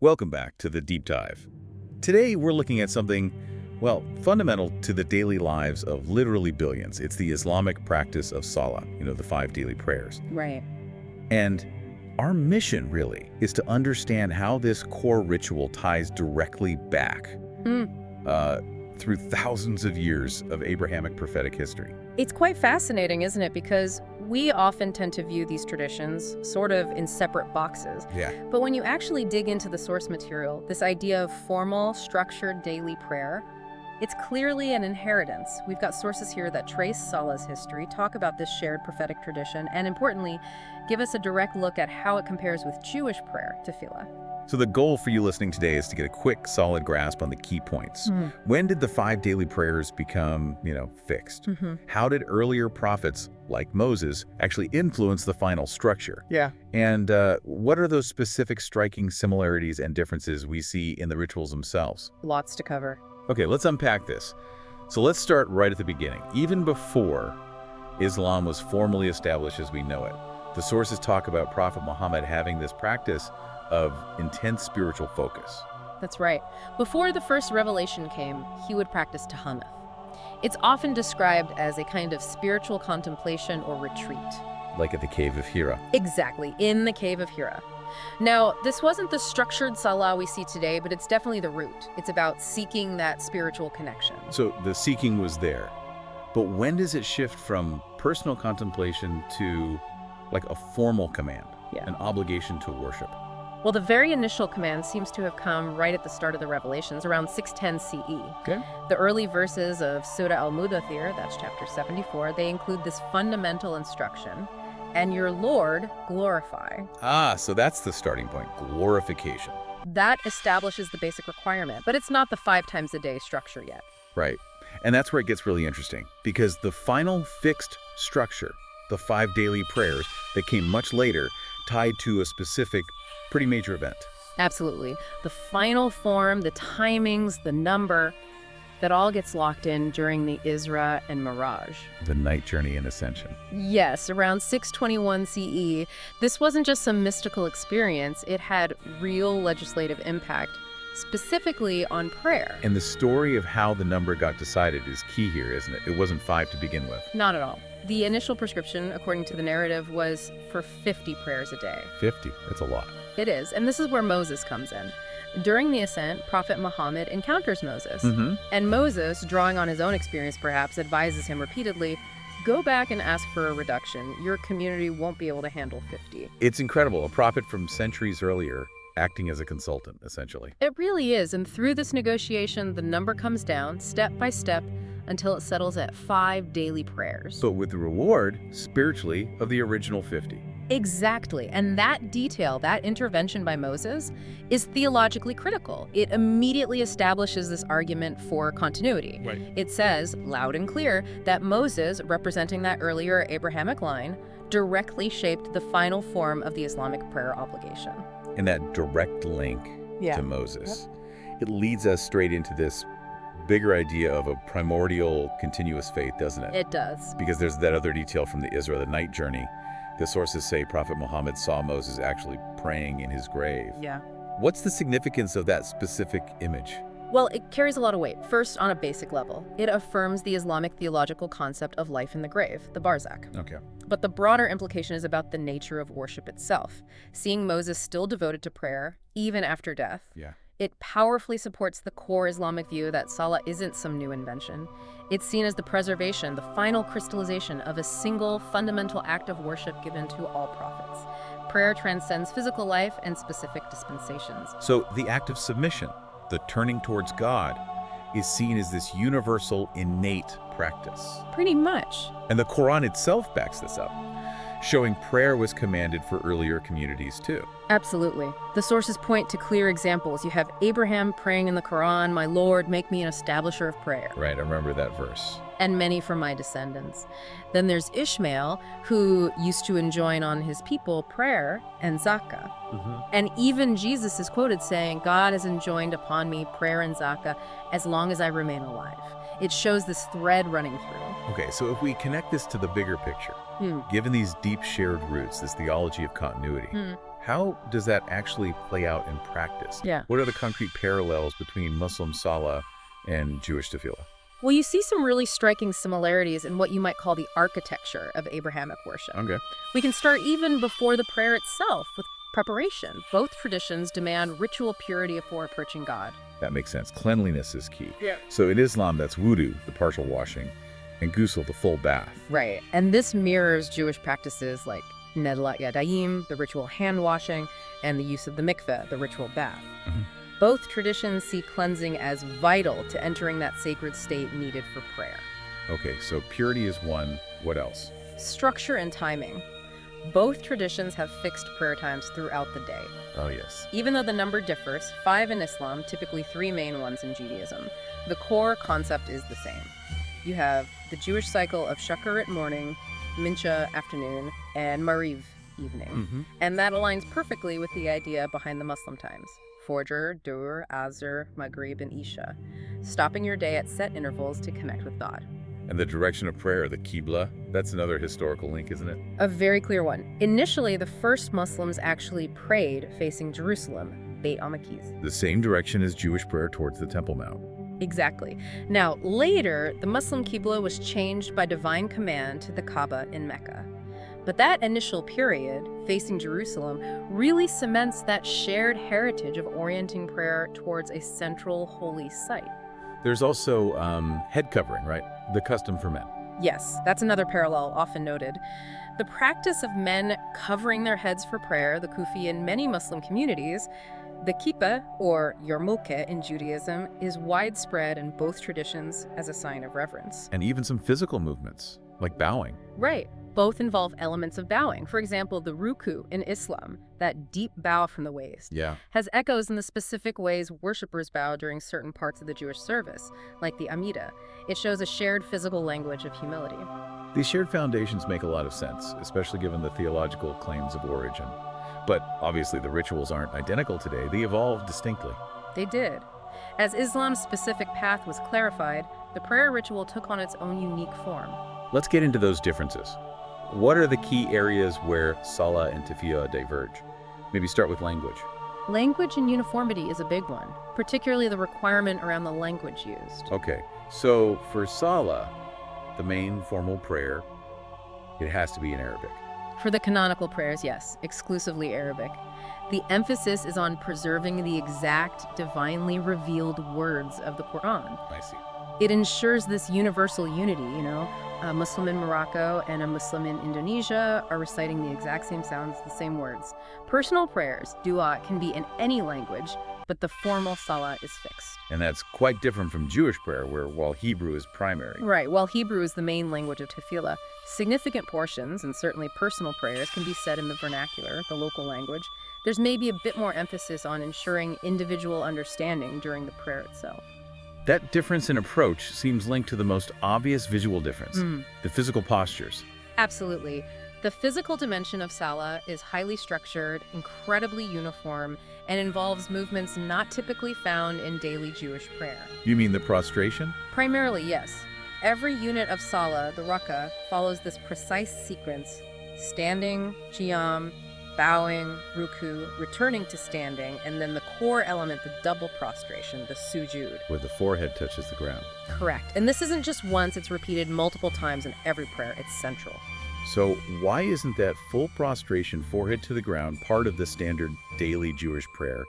Welcome back to the Deep Dive. Today we're looking at something, well, fundamental to the daily lives of literally billions. It's the Islamic practice of Salah, the 5 daily prayers. Right. And our mission, really, is to understand how this core ritual ties directly back through thousands of years of Abrahamic prophetic history. It's quite fascinating, isn't it? Because we often tend to view these traditions sort of in separate boxes. Yeah. But when you actually dig into the source material, this idea of formal, structured daily prayer, it's clearly an inheritance. We've got sources here that trace Salah's history, talk about this shared prophetic tradition, and importantly, give us a direct look at how it compares with Jewish prayer, Tefillah. So the goal for you listening today is to get a quick, solid grasp on the key points. When did the 5 daily prayers become, fixed? How did earlier prophets, like Moses, actually influence the final structure? Yeah. And what are those specific striking similarities and differences we see in the rituals themselves? Lots to cover. Okay, let's unpack this. So let's start right at the beginning. Even before Islam was formally established as we know it, the sources talk about Prophet Muhammad having this practice of intense spiritual focus. That's right. Before the first revelation came, he would practice tahannuth. It's often described as a kind of spiritual contemplation or retreat. Like at the cave of Hira. Exactly, in the cave of Hira. Now, this wasn't the structured Salah we see today, but it's definitely the root. It's about seeking that spiritual connection. So the seeking was there. But when does it shift from personal contemplation to like a formal command, an obligation to worship? Well, the very initial command seems to have come right at the start of the Revelations, around 610 CE. Okay. The early verses of Surah Al-Mudathir, that's chapter 74, they include this fundamental instruction, and your Lord glorify. So that's the starting point, glorification. That establishes the basic requirement, but it's not the 5 times a day structure yet. Right. And that's where it gets really interesting, because the final fixed structure, the 5 daily prayers that came much later, tied to a specific, pretty major event. Absolutely. The final form, the timings, the number, that all gets locked in during the Isra and Miraj. The night journey and ascension. Yes, around 621 CE. This wasn't just some mystical experience. It had real legislative impact, specifically on prayer. And the story of how the number got decided is key here, isn't it? It wasn't 5 to begin with. Not at all. The initial prescription, according to the narrative, was for 50 prayers a day. 50? That's a lot. It is, and this is where Moses comes in. During the ascent, Prophet Muhammad encounters Moses. And Moses, drawing on his own experience perhaps, advises him repeatedly, go back and ask for a reduction. Your community won't be able to handle 50. It's incredible. A prophet from centuries earlier acting as a consultant, essentially. It really is, and through this negotiation, the number comes down, step by step, until it settles at 5 daily prayers. But with the reward, spiritually, of the original 50. Exactly, and that detail, that intervention by Moses, is theologically critical. It immediately establishes this argument for continuity. Right. It says, loud and clear, that Moses, representing that earlier Abrahamic line, directly shaped the final form of the Islamic prayer obligation. And that direct link to Moses. It leads us straight into this bigger idea of a primordial, continuous faith, doesn't it? It does. Because there's that other detail from the Isra, the night journey. The sources say Prophet Muhammad saw Moses actually praying in his grave. Yeah. What's the significance of that specific image? Well, it carries a lot of weight. First, on a basic level, it affirms the Islamic theological concept of life in the grave, the barzakh. Okay. But the broader implication is about the nature of worship itself. Seeing Moses still devoted to prayer, even after death, it powerfully supports the core Islamic view that Salah isn't some new invention. It's seen as the preservation, the final crystallization of a single fundamental act of worship given to all prophets. Prayer transcends physical life and specific dispensations. So the act of submission, the turning towards God, is seen as this universal, innate practice. Pretty much. And the Quran itself backs this up, showing prayer was commanded for earlier communities too. Absolutely. The sources point to clear examples. You have Abraham praying in the Quran, my Lord, make me an establisher of prayer. Right, I remember that verse. And many from my descendants. Then there's Ishmael, who used to enjoin on his people prayer and zakah. And even Jesus is quoted saying, God has enjoined upon me prayer and zakah as long as I remain alive. It shows this thread running through. Okay, so if we connect this to the bigger picture, given these deep shared roots, this theology of continuity, How does that actually play out in practice? Yeah. What are the concrete parallels between Muslim Salah and Jewish Tefillah? Well, you see some really striking similarities in what you might call the architecture of Abrahamic worship. Okay. We can start even before the prayer itself with preparation. Both traditions demand ritual purity before approaching God. That makes sense. Cleanliness is key. Yeah. So in Islam, that's wudu, the partial washing, and ghusl, the full bath. Right. And this mirrors Jewish practices like Nedlat Yadayim, the ritual hand washing, and the use of the mikveh, the ritual bath. Mm-hmm. Both traditions see cleansing as vital to entering that sacred state needed for prayer. Okay, so purity is one. What else? Structure and timing. Both traditions have fixed prayer times throughout the day. Oh, yes. Even though the number differs, 5 in Islam, typically 3 main ones in Judaism, the core concept is the same. You have the Jewish cycle of Shakarit morning, Mincha afternoon, and Mariv evening. Mm-hmm. And that aligns perfectly with the idea behind the Muslim times. Fajr, Dur, Asr, Maghrib, and Isha. Stopping your day at set intervals to connect with God. And the direction of prayer, the Qibla, that's another historical link, isn't it? A very clear one. Initially, the first Muslims actually prayed facing Jerusalem, Beit Amikis. The same direction as Jewish prayer towards the Temple Mount. Exactly. Now, later, the Muslim Qibla was changed by divine command to the Kaaba in Mecca. But that initial period, facing Jerusalem, really cements that shared heritage of orienting prayer towards a central holy site. There's also head covering, right? The custom for men. Yes, that's another parallel often noted. The practice of men covering their heads for prayer, the kufi in many Muslim communities, the kippah, or yarmulke in Judaism, is widespread in both traditions as a sign of reverence. And even some physical movements, like bowing. Right. Both involve elements of bowing. For example, the ruku in Islam, that deep bow from the waist, has echoes in the specific ways worshippers bow during certain parts of the Jewish service, like the Amidah. It shows a shared physical language of humility. These shared foundations make a lot of sense, especially given the theological claims of origin. But obviously the rituals aren't identical today. They evolved distinctly. They did. As Islam's specific path was clarified, the prayer ritual took on its own unique form. Let's get into those differences. What are the key areas where Salah and Tefillah diverge? Maybe start with language. Language and uniformity is a big one, particularly the requirement around the language used. Okay, so for Salah, the main formal prayer, it has to be in Arabic. For the canonical prayers, yes, exclusively Arabic. The emphasis is on preserving the exact divinely revealed words of the Quran. I see. It ensures this universal unity, A Muslim in Morocco and a Muslim in Indonesia are reciting the exact same sounds, the same words. Personal prayers, dua, can be in any language, but the formal salah is fixed. And that's quite different from Jewish prayer, while Hebrew is primary. Right, while Hebrew is the main language of Tefillah, significant portions, and certainly personal prayers, can be said in the vernacular, the local language. There's maybe a bit more emphasis on ensuring individual understanding during the prayer itself. That difference in approach seems linked to the most obvious visual difference, the physical postures. Absolutely. The physical dimension of Salah is highly structured, incredibly uniform, and involves movements not typically found in daily Jewish prayer. You mean the prostration? Primarily, yes. Every unit of Salah, the rak'ah, follows this precise sequence: standing, qiyam, bowing, ruku, returning to standing, and then the core element, the double prostration, the sujud. Where the forehead touches the ground. Correct. And this isn't just once, it's repeated multiple times in every prayer. It's central. So why isn't that full prostration, forehead to the ground, part of the standard daily Jewish prayer,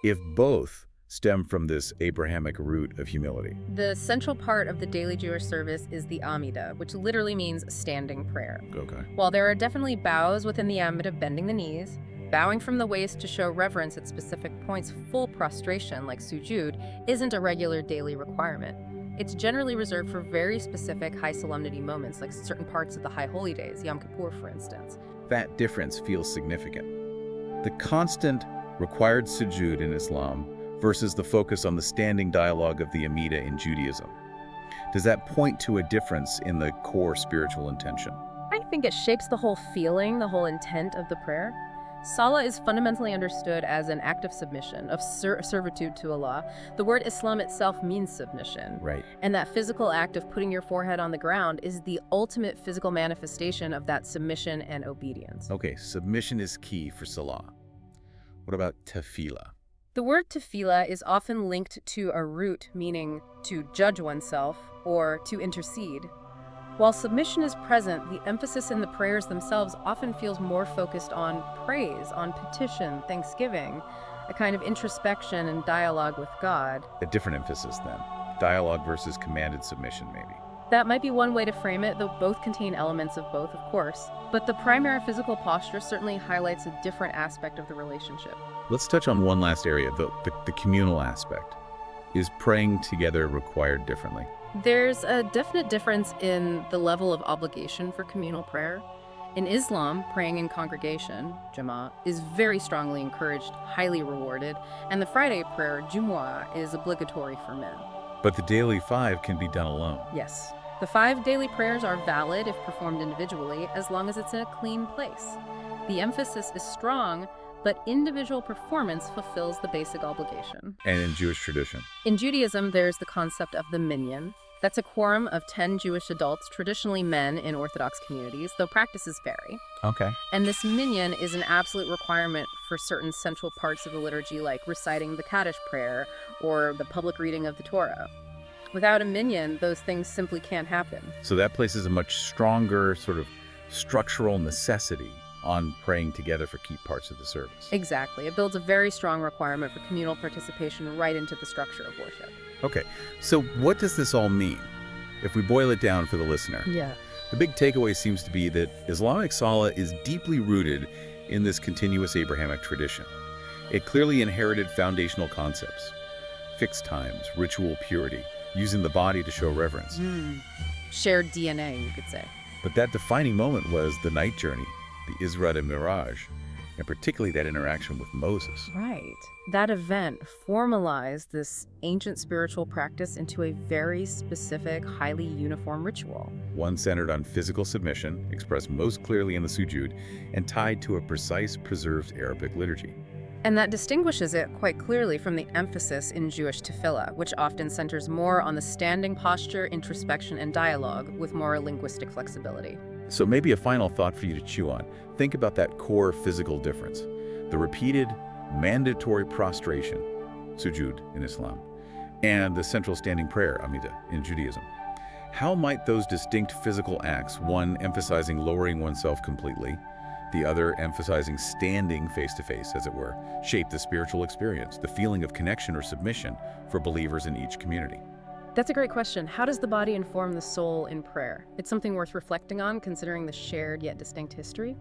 if both stem from this Abrahamic root of humility? The central part of the daily Jewish service is the Amidah, which literally means standing prayer. Okay. While there are definitely bows within the Amidah, bending the knees, bowing from the waist to show reverence at specific points, full prostration like sujud, isn't a regular daily requirement. It's generally reserved for very specific high solemnity moments, like certain parts of the High Holy Days, Yom Kippur, for instance. That difference feels significant. The constant required sujud in Islam versus the focus on the standing dialogue of the Amidah in Judaism. Does that point to a difference in the core spiritual intention? I think it shapes the whole feeling, the whole intent of the prayer. Salah is fundamentally understood as an act of submission, of servitude to Allah. The word Islam itself means submission. Right. And that physical act of putting your forehead on the ground is the ultimate physical manifestation of that submission and obedience. Okay, submission is key for Salah. What about tefillah? The word tefillah is often linked to a root meaning to judge oneself or to intercede. While submission is present, the emphasis in the prayers themselves often feels more focused on praise, on petition, thanksgiving, a kind of introspection and dialogue with God. A different emphasis then. Dialogue versus commanded submission, maybe. That might be one way to frame it, though both contain elements of both, of course. But the primary physical posture certainly highlights a different aspect of the relationship. Let's touch on one last area, the communal aspect. Is praying together required differently? There's a definite difference in the level of obligation for communal prayer. In Islam, praying in congregation, Jama'ah, is very strongly encouraged, highly rewarded, and the Friday prayer, Jumu'ah, is obligatory for men. But the daily 5 can be done alone. Yes. The 5 daily prayers are valid if performed individually, as long as it's in a clean place. The emphasis is strong, but individual performance fulfills the basic obligation. And in Jewish tradition? In Judaism, there's the concept of the minyan. That's a quorum of 10 Jewish adults, traditionally men in Orthodox communities, though practices vary. Okay. And this minyan is an absolute requirement for certain central parts of the liturgy, like reciting the Kaddish prayer or the public reading of the Torah. Without a minyan, those things simply can't happen. So that places a much stronger sort of structural necessity on praying together for key parts of the service. Exactly. It builds a very strong requirement for communal participation right into the structure of worship. Okay, so what does this all mean? If we boil it down for the listener, Yeah. the big takeaway seems to be that Islamic Salah is deeply rooted in this continuous Abrahamic tradition. It clearly inherited foundational concepts: fixed times, ritual purity, using the body to show reverence. Shared DNA, you could say. But that defining moment was the night journey, the Isra and Miraj, and particularly that interaction with Moses. Right. That event formalized this ancient spiritual practice into a very specific, highly uniform ritual. One centered on physical submission, expressed most clearly in the sujud, and tied to a precise, preserved Arabic liturgy. And that distinguishes it quite clearly from the emphasis in Jewish Tefillah, which often centers more on the standing posture, introspection, and dialogue with more linguistic flexibility. So maybe a final thought for you to chew on. Think about that core physical difference. The repeated, mandatory prostration, sujud in Islam, and the central standing prayer, Amidah, in Judaism. How might those distinct physical acts, one emphasizing lowering oneself completely, the other emphasizing standing face-to-face, as it were, shape the spiritual experience, the feeling of connection or submission for believers in each community? That's a great question. How does the body inform the soul in prayer? It's something worth reflecting on, considering the shared yet distinct history.